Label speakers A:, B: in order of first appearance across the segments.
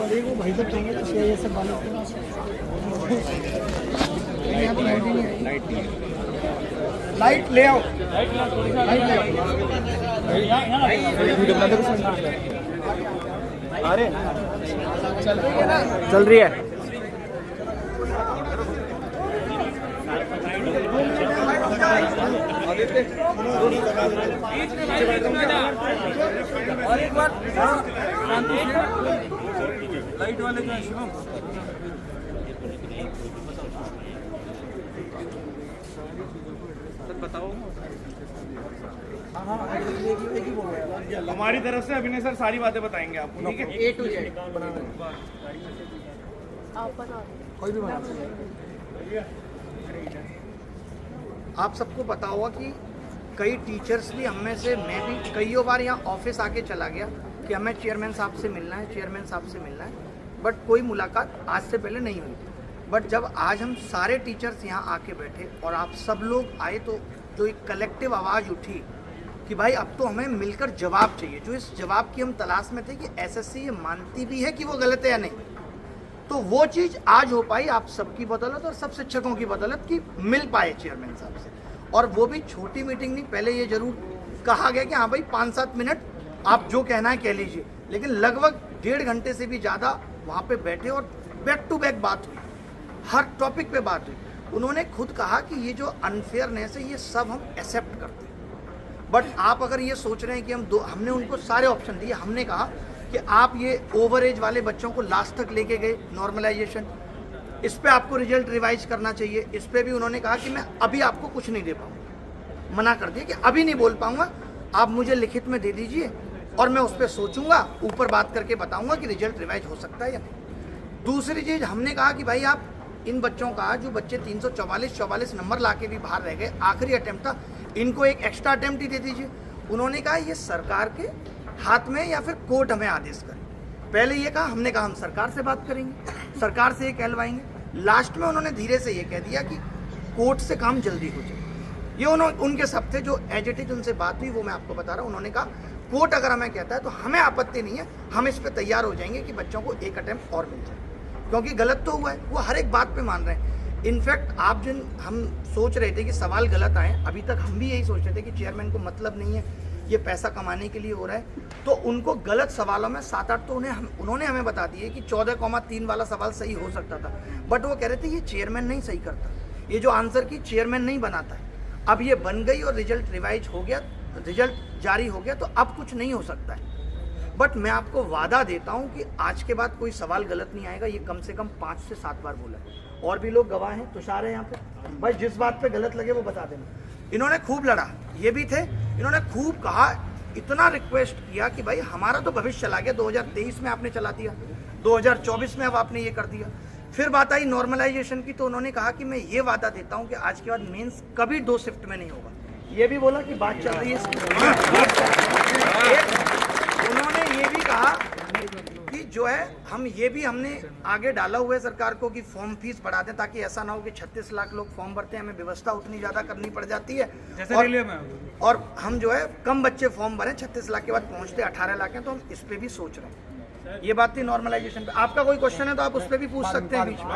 A: देखो भाई साहब चाहिए तो CISF वालों को यहाँ तो लाइट ही नहीं आई। लाइट ले आओ, लाइट ले आओ। अरे चल रही है ना, चल रही है। और एक बार लाइट वाले जो है शिवम, बताओ।
B: हमारी तरफ से अभिनय सर सारी बातें बताएंगे आपको, ठीक है?
A: A to Z कोई भी बना। आप सबको पता होगा कि कई टीचर्स भी हम में से, मैं भी कई बार यहाँ ऑफिस आके चला गया कि हमें चेयरमैन साहब से मिलना है, चेयरमैन साहब से मिलना है, बट कोई मुलाकात आज से पहले नहीं हुई। बट जब आज हम सारे टीचर्स यहाँ आके बैठे और आप सब लोग आए तो जो एक कलेक्टिव आवाज़ उठी कि भाई अब तो हमें मिलकर जवाब चाहिए, जो इस जवाब की हम तलाश में थे कि SSC ये मानती भी है कि वो गलत है या नहीं, तो वो चीज़ आज हो पाई आप सबकी बदौलत और सब शिक्षकों की बदौलत कि मिल पाए चेयरमैन साहब से। और वो भी छोटी मीटिंग नहीं, पहले ये जरूर कहा गया कि हाँ भाई 5-7 मिनट आप जो कहना है कह लीजिए, लेकिन लगभग 1.5 घंटे से भी ज़्यादा वहाँ पे बैठे और बैक टू बैक बात हुई, हर टॉपिक पे बात हुई। उन्होंने खुद कहा कि ये जो अनफेयरनेस है ये सब हम एक्सेप्ट करते हैं, बट आप अगर ये सोच रहे हैं कि हमने उनको सारे ऑप्शन दिए, हमने कहा कि आप ये ओवर एज वाले बच्चों को लास्ट तक लेके गए नॉर्मलाइजेशन, इस पे आपको रिजल्ट रिवाइज करना चाहिए, इस पे भी उन्होंने कहा कि मैं अभी आपको कुछ नहीं दे पाऊँगा, मना कर दिया कि अभी नहीं बोल पाऊँगा, आप मुझे लिखित में दे दीजिए और मैं उस पर सोचूंगा, ऊपर बात करके बताऊँगा कि रिजल्ट रिवाइज हो सकता है या नहीं। दूसरी चीज़ हमने कहा कि भाई आप इन बच्चों का, जो बच्चे 344 नंबर ला के भी बाहर रह गए, आखिरी अटेम्प्ट था, इनको एक एक्स्ट्रा अटेम्प्ट ही दे दीजिए। उन्होंने कहा ये सरकार के हाथ में या फिर कोर्ट हमें आदेश करे। पहले ये कहा, हमने कहा हम सरकार से बात करेंगे, सरकार से ये कहलवाएंगे। लास्ट में उन्होंने धीरे से ये कह दिया कि कोर्ट से काम जल्दी हो जाए। ये उनके सब थे, जो एज इट इज उनसे बात हुई वो मैं आपको बता रहा हूँ। उन्होंने कहा कोर्ट अगर हमें कहता है तो हमें आपत्ति नहीं है, हम इस पर तैयार हो जाएंगे कि बच्चों को एक अटेम्प्ट और मिल जाए, क्योंकि गलत तो हुआ है, वो हर एक बात पे मान रहे हैं। इनफैक्ट आप जिन हम सोच रहे थे कि सवाल गलत आए, अभी तक हम भी यही सोच रहे थे कि चेयरमैन को मतलब नहीं है, ये पैसा कमाने के लिए हो रहा है, तो उनको गलत सवालों में 7-8 तो उन्होंने हमें बता दिए कि 14,3 वाला सवाल सही हो सकता था, बट वो कह रहे थे ये चेयरमैन नहीं सही करता, ये जो आंसर की चेयरमैन नहीं बनाता है। अब ये बन गई और रिजल्ट रिवाइज हो गया, रिजल्ट जारी हो गया, तो अब कुछ नहीं हो सकता है। बट मैं आपको वादा देता हूं कि आज के बाद कोई सवाल गलत नहीं आएगा। ये कम से कम 5 से 7 बार बोला है, और भी लोग गवाह हैं, तुषार है यहाँ पे, भाई जिस बात पे गलत लगे वो बता देना। इन्होंने खूब लड़ा, ये भी थे, इन्होंने खूब कहा, इतना रिक्वेस्ट किया कि भाई हमारा तो भविष्य चला गया, 2023 में आपने चला दिया, 2024 में अब आपने ये कर दिया। फिर बात आई नॉर्मलाइजेशन की, तो उन्होंने कहा कि मैं ये वादा देता हूँ कि आज के बाद मेंस कभी 2 शिफ्ट में नहीं होगा। ये भी बोला कि बात चल रही है इसकी। उन्होंने ये भी कहा कि जो है हमने आगे डाला हुआ है सरकार को कि फॉर्म फीस बढ़ा दें, ताकि ऐसा ना हो कि 36 लाख लोग फॉर्म भरते हैं, हमें व्यवस्था उतनी ज़्यादा करनी पड़ जाती है, और हम जो है कम बच्चे फॉर्म भरें, 36 लाख के बाद पहुँचते 18 लाख हैं, तो हम इस पर भी सोच रहे हैं। ये बात थी नॉर्मलाइजेशन पे। आपका कोई क्वेश्चन है तो आप उस पर भी पूछ सकते हैं बीच में।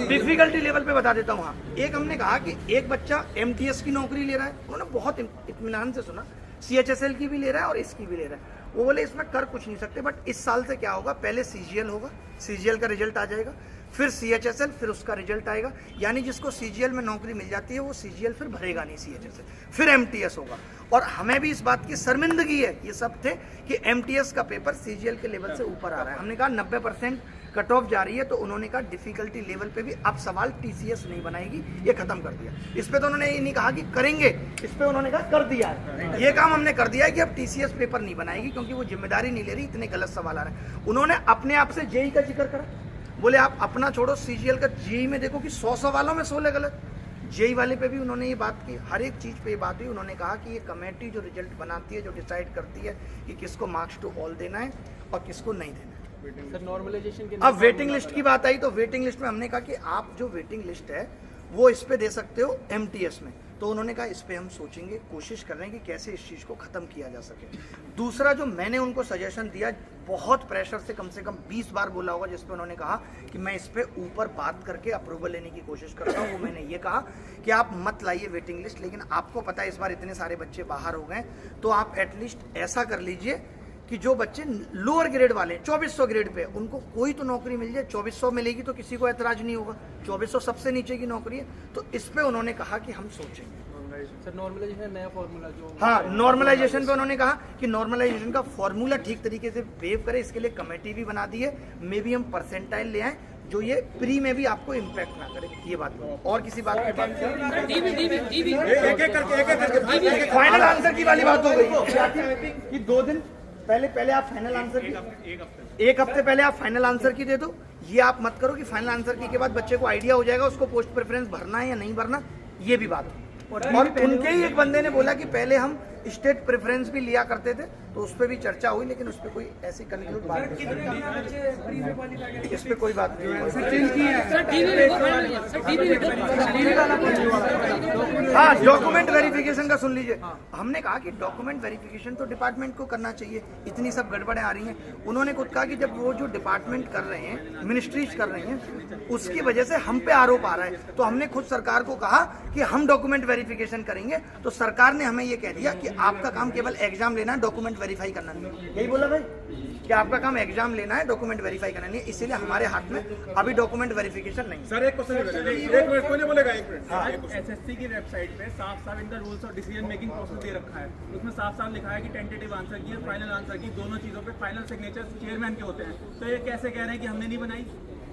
A: डिफिकल्टी लेवल पे बता देता हूँ। हाँ, एक हमने कहा कि एक बच्चा MTS की नौकरी ले रहा है, उन्होंने बहुत इत्मीनान से सुना, CHSL की भी ले रहा है और इसकी भी ले रहा है। वो बोले इसमें कर कुछ नहीं सकते, बट इस साल से क्या होगा, पहले CGL होगा, CGL का रिजल्ट आ जाएगा, फिर CHSL, फिर उसका रिजल्ट आएगा, यानी जिसको CGL में नौकरी मिल जाती है वो CGL फिर भरेगा नहीं, CHSL, फिर MTS होगा। और हमें भी इस बात की शर्मिंदगी है, ये सब थे, कि MTS का पेपर CGL के लेवल से ऊपर आ रहा है। हमने कहा 90% कट ऑफ जा रही है, तो उन्होंने कहा डिफिकल्टी लेवल पे भी अब सवाल TCS नहीं बनाएगी, ये खत्म कर दिया। इस पे तो उन्होंने ये नहीं कहा कि करेंगे, इस पे उन्होंने कहा कर दिया है, ये काम हमने कर दिया है कि अब TCS पेपर नहीं बनाएगी, क्योंकि वो जिम्मेदारी नहीं ले रही, इतने गलत सवाल आ रहे हैं। उन्होंने अपने आप से JEE का जिक्र करा, बोले आप अपना छोड़ो, CGL का JEE में देखो कि 100 सवालों में 16 गलत। JEE वाले पे भी उन्होंने ये बात की, हर एक चीज़ पे ये बात हुई। उन्होंने कहा कि ये कमेटी जो रिजल्ट बनाती है, जो डिसाइड करती है कि किसको मार्क्स टू ऑल देना है और किसको नहीं देना है।
C: सर नॉर्मलाइजेशन के
A: अब वेटिंग लिस्ट की बात आई, तो वेटिंग लिस्ट में हमने कहा कि आप जो वेटिंग लिस्ट है वो इस पे दे सकते हो MTS में, तो उन्होंने कहा इस पे हम सोचेंगे, कोशिश कर रहे हैं कि कैसे इस चीज़ को ख़त्म किया जा सके। दूसरा जो मैंने उनको सजेशन दिया, बहुत प्रेशर से कम 20 बार बोला होगा, जिस पे उन्होंने कहा कि मैं इस पे ऊपर बात करके अप्रूवल लेने की कोशिश करता हूँ। वो मैंने ये कहा कि आप मत लाइए वेटिंग लिस्ट, लेकिन आपको पता है इस बार इतने सारे बच्चे बाहर हो गए, तो आप एटलीस्ट ऐसा कर लीजिए कि जो बच्चे लोअर ग्रेड वाले 2400 ग्रेड पे, उनको कोई तो नौकरी मिल जाए। 2400 मिलेगी तो किसी को ऐतराज नहीं होगा, 2400 सबसे नीचे की नौकरी है। तो इस पे उन्होंने कहा कि हम सोचेंगे।
C: सर नॉर्मलाइजेशन नया फॉर्मूला जो
A: हाँ, नॉर्मलाइजेशन पे उन्होंने कहा कि नॉर्मलाइजेशन का फॉर्मूला ठीक तरीके से वेव करे, इसके लिए कमेटी भी बना दी है। मे भी हम परसेंटाइल ले आए जो ये प्री में भी आपको इम्पैक्ट ना करे। ये बात और किसी बात पे बात फाइनल आंसर की वाली बात हो गई कि 2 दिन पहले आप फाइनल आंसर की, एक हफ्ते पहले आप फाइनल आंसर की दे दो। ये आप मत करो कि फाइनल आंसर की के बाद बच्चे को आइडिया हो जाएगा उसको पोस्ट प्रेफरेंस भरना है या नहीं भरना। ये भी बात है। और उनके ही एक बंदे ने बोला कि पहले हम स्टेट प्रेफरेंस भी लिया करते थे, तो उस पर भी चर्चा हुई, लेकिन उस पर कोई ऐसी कंक्लूड बात नहीं, इस पर कोई बात नहीं। हाँ, डॉक्यूमेंट वेरिफिकेशन का सुन लीजिए। हमने कहा कि डॉक्यूमेंट वेरिफिकेशन तो डिपार्टमेंट को करना चाहिए, इतनी सब गड़बड़ें आ रही हैं। उन्होंने खुद कहा कि जब वो जो डिपार्टमेंट कर रहे हैं, मिनिस्ट्रीज कर रही हैं, उसकी वजह से हम पे आरोप आ रहा है। तो हमने खुद सरकार को कहा कि हम डॉक्यूमेंट वेरिफिकेशन करेंगे, तो सरकार ने हमें ये कह दिया कि आपका काम केवल एग्जाम लेना है, डॉक्यूमेंट वेरीफाई करना नहीं। यही बोला भाई कि आपका काम एग्जाम लेना है, डॉक्यूमेंट वेरीफाई करना नहीं। इसीलिए हमारे हाथ में अभी डॉक्यूमेंट वेरिफिकेशन नहीं।
D: सर एक क्वेश्चन, एक मिनट, कोई नहीं बोलेगा, एक मिनट।
A: हाँ।
B: एसएससी की वेबसाइट पे साफ इनका रूल्स और डिसीजन मेकिंग प्रोसेस दे रखा है। उसमें साफ लिखा है कि टेंटेटिव आंसर की और फाइनल आंसर की दोनों चीजों पे फाइनल सिग्नेचर चेयरमैन के होते हैं। तो ये कैसे कह रहे हैं कि हमने नहीं बनाई?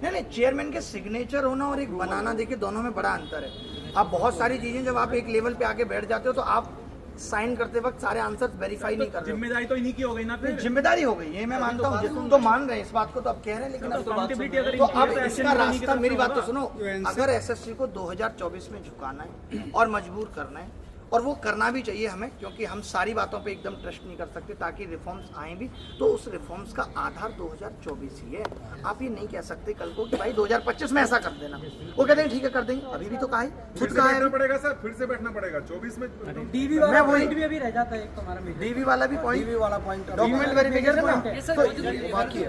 A: नहीं, चेयरमैन के सिग्नेचर होना और एक बनाना, देखिए दोनों में बड़ा अंतर है। आप बहुत सारी चीजें जब आप एक लेवल पे आके बैठ जाते हो तो आप साइन करते वक्त सारे आंसर वेरीफाई नहीं कर रहे।
B: जिम्मेदारी तो इन्हीं की हो गई ना, फिर
A: जिम्मेदारी हो गई, ये मैं मानता हूँ। तुम तो मान रहे हैं इस बात को, तो अब कह रहे हैं, लेकिन अब तो अब इसका रास्ता, मेरी बात तो सुनो, अगर एसएससी को 2024 में झुकाना है और मजबूर करना है, और वो करना भी चाहिए हमें, क्योंकि हम सारी बातों पे एकदम ट्रस्ट नहीं कर सकते, ताकि रिफॉर्म्स आए भी, तो उस रिफॉर्म्स का आधार 2024 ही है। आप ये नहीं कह सकते कल को कि भाई 2025 में ऐसा कर देना। वो कहते हैं ठीक है कर देंगे, अभी भी तो कहा है, खुद कहा है
D: पड़ेगा सर, फिर से बैठना पड़ेगा 24 में।
C: डीवी वाला पॉइंट भी अभी रह जाता है एक हमारा में।
A: डीवी वाला भी पॉइंट,
C: डीवी वाला पॉइंट
A: डॉक्यूमेंट वेरिफिकेशन ना, तो बाकी है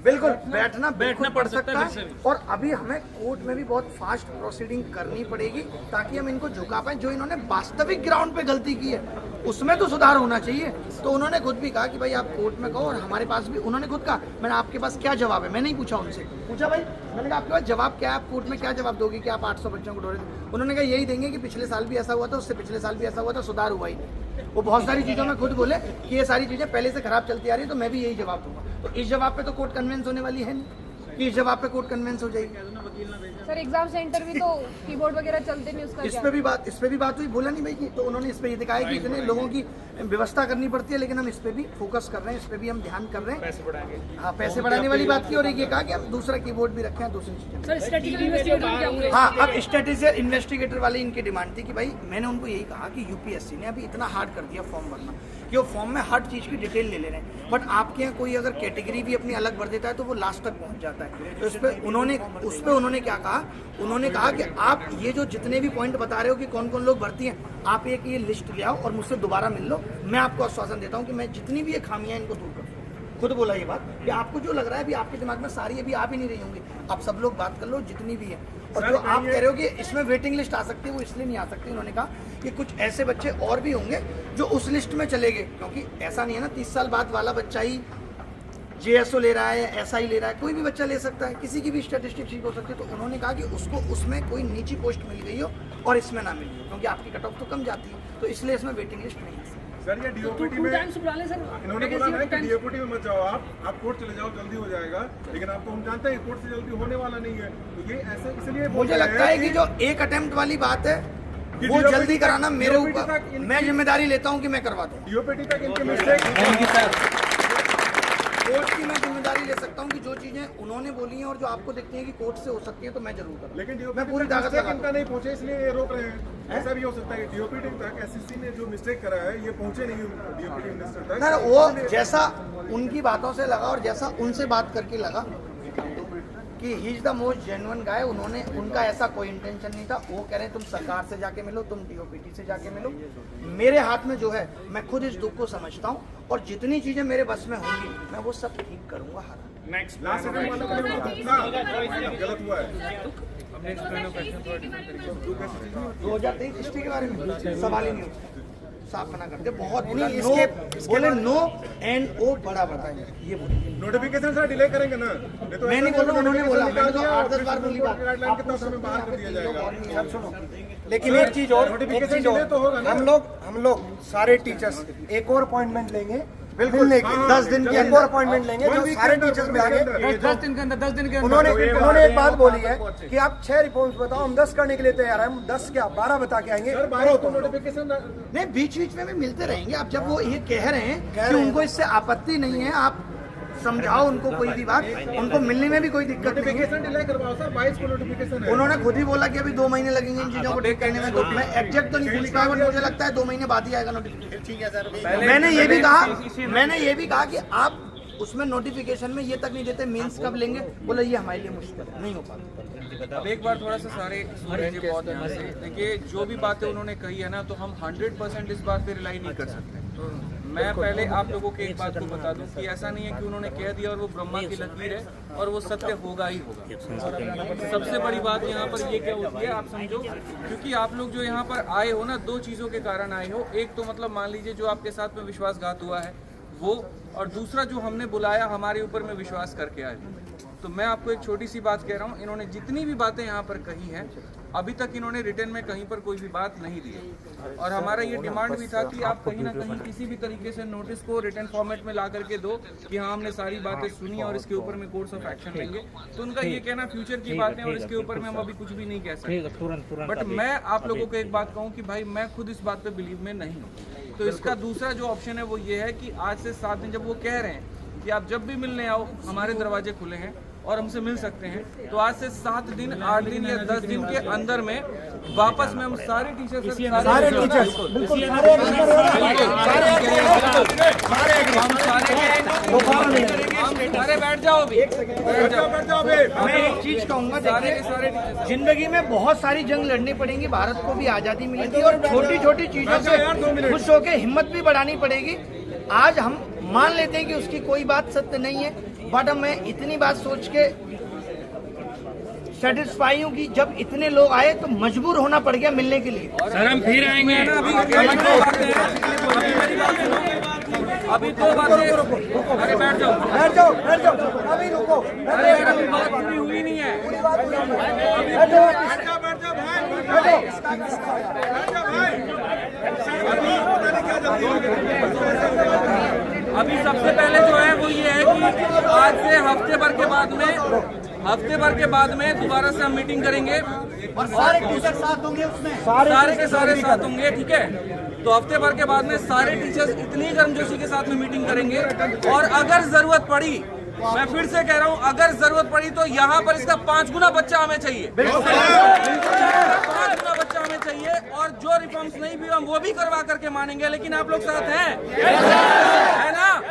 A: बिल्कुल बैठना पड़ सकता है। और अभी हमें कोर्ट में भी बहुत फास्ट प्रोसीडिंग करनी पड़ेगी, ताकि हम इनको झुका पाए। जो इन्होंने वास्तविक ग्राउंड पे गलती की है उसमें तो सुधार होना चाहिए। तो उन्होंने खुद भी कहा कि भाई आप कोर्ट में कहो, और हमारे पास भी उन्होंने खुद कहा, मैंने आपके पास क्या जवाब है, मैं नहीं पूछा उनसे, पूछा भाई मैंने कहा आपके पास जवाब क्या है, आप कोर्ट में क्या जवाब दोगे कि आप 800 बच्चों को ढोरे। उन्होंने कहा यही देंगे कि पिछले साल भी ऐसा हुआ था, उससे पिछले साल भी ऐसा हुआ था, सुधार हुआ ही नहीं। वो बहुत सारी चीज़ों में खुद बोले कि ये सारी चीज़ें पहले से खराब चलती आ रही है, तो मैं भी यही जवाब दूंगा। तो इस जवाब पे तो कोर्ट कन्विंस होने वाली है नहीं कि इस जवाब पे कोर्ट कन्विंस हो जाएगी।
E: सर एग्जाम सेंटर भी तो कीबोर्ड वगैरह चलते नहीं, उसका
A: इस पे भी बात हुई, बोला नहीं भाई की। तो उन्होंने इस पे ये दिखाया कि इतने लोगों की व्यवस्था करनी पड़ती है, लेकिन हम इस पे भी फोकस कर रहे हैं, इस पे भी हम ध्यान कर रहे हैं।
B: पैसे बढ़ाएंगे।
A: हाँ, पैसे बढ़ाने वाली बात की, और एक ये कहा कि हम दूसरा कीबोर्ड भी रखें, दूसरी चीजें।
E: सर स्टैटिस्टिकल इन्वेस्टिगेटर क्या होंगे?
A: हाँ, अब स्टैटिस्टिकल इन्वेस्टिगेटर वाली इनकी डिमांड थी कि भाई, मैंने उनको यही कहा कि यूपीएससी ने अभी इतना हार्ड कर दिया फॉर्म भरना कि वो फॉर्म में हर चीज़ की डिटेल ले रहे हैं, बट आपके यहाँ कोई अगर कैटेगरी भी अपनी अलग भर देता है तो वो लास्ट तक पहुँच जाता है। तो उस पर उन्होंने क्या कहा, उन्होंने कहा कि आप ये जो जितने भी पॉइंट बता रहे हो कि कौन कौन लोग भर्ती हैं, आप एक ये लिस्ट ले आओ और मुझसे दोबारा मिल लो। मैं आपको आश्वासन देता हूँ कि मैं जितनी भी ये खामियां इनको दूर करूँ। खुद बोला ये बात कि आपको जो लग रहा है अभी आपके दिमाग में सारी अभी आप ही नहीं रही होंगी, आप सब लोग बात कर लो जितनी भी है। और जो आप कह रहे हो कि इसमें वेटिंग लिस्ट आ सकती है, वो इसलिए नहीं आ सकती। उन्होंने कहा कि कुछ ऐसे बच्चे और भी होंगे जो उस लिस्ट में चले गए, क्योंकि ऐसा नहीं है ना 30 साल बाद वाला बच्चा ही जेएसओ ले रहा है, ऐसा ही ले रहा है, कोई भी बच्चा ले सकता है, किसी की भी स्टैटिस्टिक्स ठीक हो सकती है। तो उन्होंने कहा कि उसको उसमें कोई नीची पोस्ट मिल गई हो और इसमें ना मिली हो, क्योंकि आपकी कट ऑफ तो कम जाती है, तो इसलिए इसमें वेटिंग लिस्ट नहीं है।
D: सर ये डीओपीटी में इन्होंने बोला है कि डीओपीटी में मत जाओ, आप कोर्ट चले जाओ, जल्दी हो जाएगा। लेकिन आपको हम जानते हैं कोर्ट से जल्दी होने वाला नहीं है, तो ये ऐसे इसलिए
A: मुझे लगता है कि जो एक अटेम्प्ट वाली बात है वो जल्दी कराना मेरे ऊपर, मैं जिम्मेदारी लेता हूँ कि मैं करवा दूँ।
D: डीओपीटी तक इनके मिस्टेक,
A: कोर्ट की मैं जिम्मेदारी ले सकता हूँ कि जो चीजें उन्होंने बोली हैं और जो आपको दिखती हैं कि कोर्ट से हो सकती है, तो मैं जरूर करूँ।
D: लेकिन
A: मैं पूरी ताकत
D: तक इनका नहीं पहुंचे, इसलिए ये रोक रहे हैं। ऐसा भी हो सकता है कि डीओपीटी तक एसएससी ने जो मिस्टेक करा है ये पहुंचे नहीं डीओपीटी मिनिस्टर तक।
A: ना वो जैसा उनकी बातों से लगा और जैसा उनसे बात करके लगा, कि he is the most genuine guy. उनका ऐसा कोई इंटेंशन नहीं था। वो कह रहे हैं तुम सरकार से जाके मिलो, तुम डीओपीटी से जाके मिलो। मेरे हाथ में जो है, मैं खुद इस दुख को समझता हूँ और जितनी चीजें मेरे बस में होंगी मैं वो सब ठीक करूंगा।
D: लास्ट सेकंड वाला गलत हुआ है।
A: 2023 हिस्ट्री के बारे में सवाल ही नहीं उठता, साफ मना करते बहुत बुरा। बोले नो एंड ओ बड़ा है, ये बोले।
D: नोटिफिकेशन से डिले करेंगे ना, नहीं तो
A: मैं नहीं बोल रहा, उन्होंने बोला, मैंने तो 8-10 बार बोली बात।
D: गाइडलाइन कितना समय बाहर कर दिया जाएगा।
A: अब सुनो,
F: लेकिन एक चीज और,
D: नोटिफिकेशन डिले तो होगा ना।
F: हम लोग सारे टीचर्स एक और अपॉइंटमेंट लेंगे,
A: बिल्कुल 10 दिन के
F: एक और अपॉइंटमेंट लेंगे जो सारे टीचर्स में आगे।
C: 10 दिन के अंदर 10 दिन के अंदर
F: उन्होंने एक बात बोली है कि आप 6 रिफॉर्म्स बताओ, हम 10 करने के लिए तैयार हैं। हम 10 क्या 12 बता के आएंगे। करो तुम।
D: नोटिफिकेशन
A: नहीं, बीच बीच में भी मिलते रहेंगे। अब जब वो ये कह रहे हैं कि उनको इससे आपत्ति नहीं है, आप समझाओ उनको कोई भी बात, उनको मिलने में भी कोई दिक्कत नहीं है।
D: नोटिफिकेशन डिले करवाओ सर, 22 को नोटिफिकेशन है।
A: उन्होंने खुद ही बोला कि अभी 2 महीने लगेंगे इन चीजों को ठीक करने में। तो मैं एग्जैक्ट तो नहीं पूछ पाया, बट मुझे लगता है 2 महीने बाद ही आएगा नोटिफिकेशन। ठीक है सर। मैंने ये भी कहा कि आप उसमें नोटिफिकेशन में ये तक नहीं देते मेंस कब लेंगे। बोला ये हमारे लिए मुश्किल है, नहीं हो पाता।
G: अब एक बार थोड़ा सा सारे सूरज जी बहुत ध्यान से देखिए, जो भी बातें उन्होंने कही है ना, तो हम 100% इस बात पे रिलाई नहीं कर सकते। मैं पहले आप लोगों को एक बात को बता दूं कि ऐसा नहीं है कि उन्होंने कह दिया और वो ब्रह्मा की लकीर है और वो सत्य होगा ही होगा। सबसे बड़ी बात यहाँ पर ये क्या होती है, आप समझो, क्योंकि आप लोग जो यहाँ पर आए हो ना, 2 चीज़ों के कारण आए हो। एक तो मतलब मान लीजिए जो आपके साथ में विश्वासघात हुआ है वो, और दूसरा जो हमने बुलाया हमारे ऊपर में विश्वास करके आए। तो मैं आपको एक छोटी सी बात कह रहा हूँ, इन्होंने जितनी भी बातें यहाँ पर कही हैं, अभी तक इन्होंने रिटर्न में कहीं पर कोई भी बात नहीं दी है। और हमारा ये डिमांड भी था कि आप कहीं ना कहीं किसी भी तरीके से नोटिस को रिटर्न फॉर्मेट में ला करके दो कि हाँ हमने सारी बातें सुनी और इसके ऊपर में कोर्स ऑफ एक्शन लेंगे। तो उनका ये कहना फ्यूचर की बातें और इसके ऊपर में हम अभी कुछ भी नहीं कह सकते। बट मैं आप लोगों को एक बात कहूँ कि भाई मैं खुद इस बात पर बिलीव में नहीं हूँ। तो इसका दूसरा जो ऑप्शन है वो ये है कि आज से 7 दिन, जब वो कह रहे हैं कि आप जब भी मिलने आओ हमारे दरवाजे खुले हैं और हमसे मिल सकते हैं, तो आज से 7 दिन 8 दिन या 10 दिन के अंदर में वापस में हम सारे टीचर्स सारे बैठ जाओ अभी।
A: मैं एक चीज कहूंगा, देखिए जिंदगी में बहुत सारी जंग लड़नी पड़ेंगी, भारत को भी आजादी मिलेगी और छोटी छोटी चीजों से खुश होकर हिम्मत भी बढ़ानी पड़ेगी। आज हम मान लेते हैं कि उसकी कोई बात सत्य नहीं है, बट मैं इतनी बात सोच के सेटिस्फाई हूँ कि जब इतने लोग आए तो मजबूर होना पड़ गया मिलने के लिए।
G: सर हम फिर आएंगे ना, अभी 2 बातें। अरे बैठ जाओ
F: अभी रुको।
G: अरे अभी बात पूरी हुई नहीं है। अभी सबसे पहले जो है वो ये है कि आज से हफ्ते भर के बाद में दोबारा से हम मीटिंग करेंगे और सारे टीचर साथ होंगे उसमें, सारे के सारे साथ होंगे। ठीक है, तो हफ्ते भर के बाद में सारे टीचर्स इतनी गर्मजोशी के साथ में मीटिंग करेंगे और अगर जरूरत पड़ी, मैं फिर से कह रहा हूं, अगर जरूरत पड़ी तो यहाँ पर इसका 5 गुना बच्चा हमें चाहिए, 5 गुना बच्चा हमें चाहिए। और जो रिफॉर्म्स नहीं भी हम वो भी करवा करके मानेंगे, लेकिन आप लोग साथ हैं, है ना?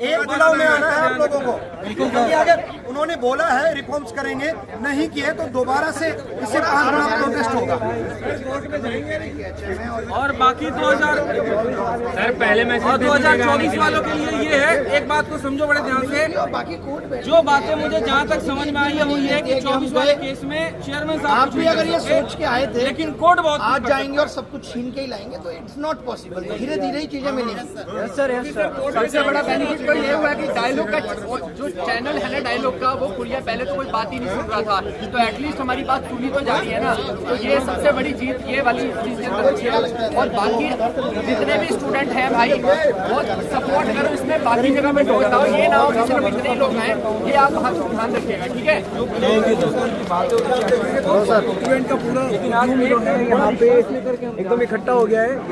F: एक बुलाव में आना है आप लोगों को, क्योंकि अगर उन्होंने बोला है रिफॉर्म्स करेंगे, नहीं किए तो दोबारा से इससे प्रोटेस्ट होगा।
G: और बाकी 2024 वालों के लिए ये है, एक बात को समझो बड़े ध्यान से, जो बातें मुझे जहाँ तक समझ में आई है वो ये है कि 24 वाले केस में चेयरमैन साहब
A: आप भी अगर ये सोच के आए थे
G: लेकिन कोर्ट बहुत
A: आज जाएंगे और सब कुछ छीन के ही लाएंगे, तो इट्स नॉट पॉसिबल। धीरे धीरे ही चीजें मिलेंगी।
C: सबसे बड़ा बेनिफिट तो ये हुआ कि डायलॉग का जो चैनल है ना डायलॉग का, वो खुलिया पहले तो कोई बात ही नहीं सुन रहा था, तो एटलीस्ट हमारी बात सुनी तो जा रही है ना। तो ये सबसे बड़ी जीत ये वाली चीज है। और बाकी जितने भी स्टूडेंट हैं भाई, बहुत सपोर्ट करो इसमें, बाकी जगह में ढोलता हो, ये ना हो कि सिर्फ इतने ही लोग हैं, ये आप ध्यान रखिएगा। ठीक है,
F: इवेंट का पूरा यहाँ पे एकदम इकट्ठा हो गया है।